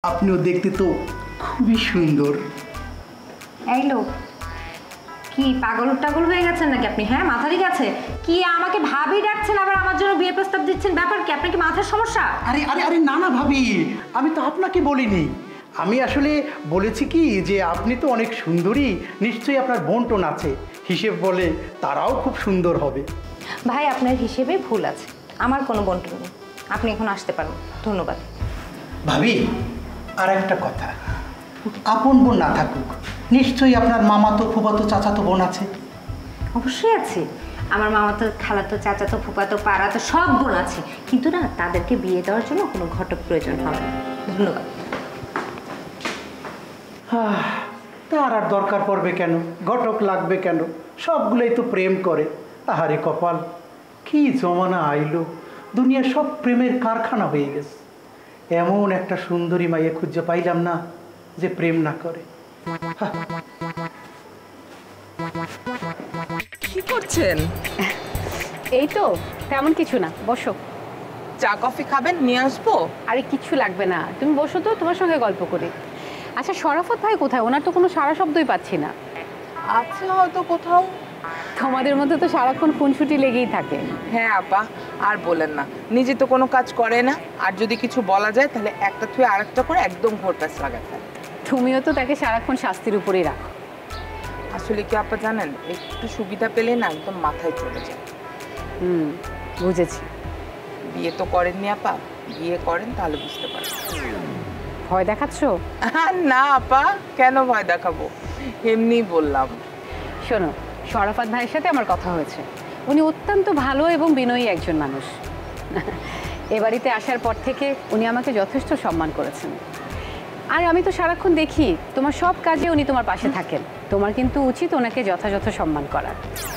আপনিও দেখতে তো খুবই সুন্দর। এই লোক কি পাগল টাগল হয়ে গেছেন নাকি আপনি? হ্যাঁ, মাথা ঠিক আছে কি? আমাকে ভাবি ডাকছেন, আবার আমার জন্য বিয়ের প্রস্তাব দিচ্ছেন, ব্যাপার কি? আপনার কি মাথার সমস্যা? আরে আরে আরে না না ভাবি, আমি তো আপনাকে বলিনি। আমি আসলে বলেছি কি যে আপনি তো অনেক সুন্দরী, নিশ্চয়ই আপনার বোন-টোন আছে, হিসেব বলে তারাও খুব সুন্দর হবে। ভাই, আপনার হিসেবে ভুল আছে, আমার কোনো বন্টন নেই। আপনি এখন আসতে পারেন, ধন্যবাদ। ভাবি, আর একটা কথা, আপন বোন না থাকুক, নিশ্চয়ই আপনার মামাতো ফুফাতো চাচাতো বোন আছে। অবশ্যই আছে, আমার মামাতো খালাতো চাচাতো ফুফাতো পাড়াতো সব বোন আছে, কিন্তু না, তাদেরকে বিয়ে দেওয়ার জন্য কোনো ঘটক প্রয়োজন হবে না। ধন্যবাদ। তার আর দরকার পড়বে কেন, ঘটক লাগবে কেন? সবগুলোই তো প্রেম করে। আহারে কপাল, কি জমানা আইলো, দুনিয়া সব প্রেমের কারখানা হয়ে গেছে। এমন একটা সুন্দরী মাইয়া খুঁজে পাইলাম না যে প্রেম না করে। কি করছেন? এই তো তেমন কিছু না, বসো। চা কফি খাবেন? নিয়ে আসবো? আরে কিচ্ছু লাগবে না, তুমি বসো তো, তোমার সঙ্গে গল্প করি। আচ্ছা, শরাফত ভাই কোথায়? ওনার তো কোনো সারা শব্দই পাচ্ছি না। আছে হয়তো কোথাও। তোমাদের মধ্যে তো সারাক্ষণ খুনসুটি লেগেই থাকে। হ্যাঁ আপা, আর বলেন না, নিজে তো কোনো কাজ করে না, আর যদি কিছু বলা যায় তাহলে একটা থুয়ে আরেকটা করে একদম ঘোর প্যাচ লাগায় ফেলে। তুমিও তো তাকে সারাক্ষণ শাস্তির উপরেই রাখো। আসলে কি আপা জানেন, একটু সুবিধা পেলে না একদম মাথায় চলে যায়। বুঝেছি। বিয়ে তো করেননি আপা, বিয়ে করেন তাহলে বুঝতে পারেন। ভয় দেখাচ্ছ? না আপা, কেন ভয় দেখাবো, এমনি বললাম। শোনো, শরাফত ভাইয়ের সাথে আমার কথা হয়েছে। উনি অত্যন্ত ভালো এবং বিনয়ী একজন মানুষ। এ বাড়িতে আসার পর থেকে উনি আমাকে যথেষ্ট সম্মান করেছেন। আর আমি তো সারাক্ষণ দেখি তোমার সব কাজে উনি তোমার পাশে থাকেন। তোমার কিন্তু উচিত ওনাকে যথাযথ সম্মান করা।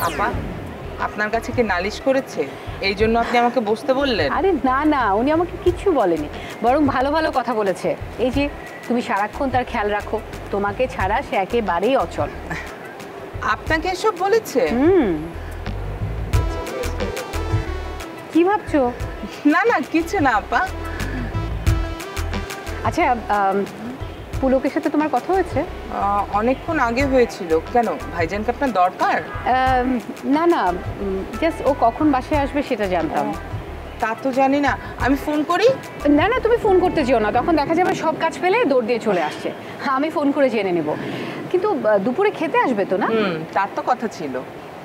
আপা, আপনার কাছে কি নালিশ করেছে এই জন্য আপনি আমাকে বসতে বললেন? আরে না না, উনি আমাকে কিছু বলেনি, বরং ভালো ভালো কথা বলেছে। এই যে তুমি সারাক্ষণ তার খেয়াল রাখো, তোমাকে ছাড়া সে একেবারেই অচল। আপনাকে এসব বলেছে? কি ভাবছো? না না, কিছু না আপা। আচ্ছা, পুলকের সাথে তোমার কথা হয়েছে? অনেকক্ষণ আগে হয়েছিল। কেন, ভাইজানকে আপনার দরকার? না না, জাস্ট ও কখন বাসায় আসবে সেটা জানতাম। তা তো জানি না, আমি ফোন করি? না না, তুমি ফোন করতে যেও না, তখন দেখা যাবে সব কাজ ফেলে দৌড় দিয়ে চলে আসছে। আমি ফোন করে জেনে নেব। কিন্তু দুপুরে খেতে আসবে তো না? তার তো কথা ছিল।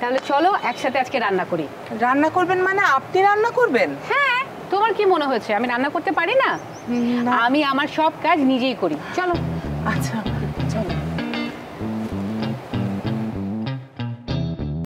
তাহলে চলো একসাথে আজকে রান্না করি। রান্না করবেন মানে আপনি রান্না করবেন? হ্যাঁ, তোমার কি মনে হচ্ছে আমি রান্না করতে পারি না? আমি আমার সব কাজ নিজেই করি, চলো। আচ্ছা চলো।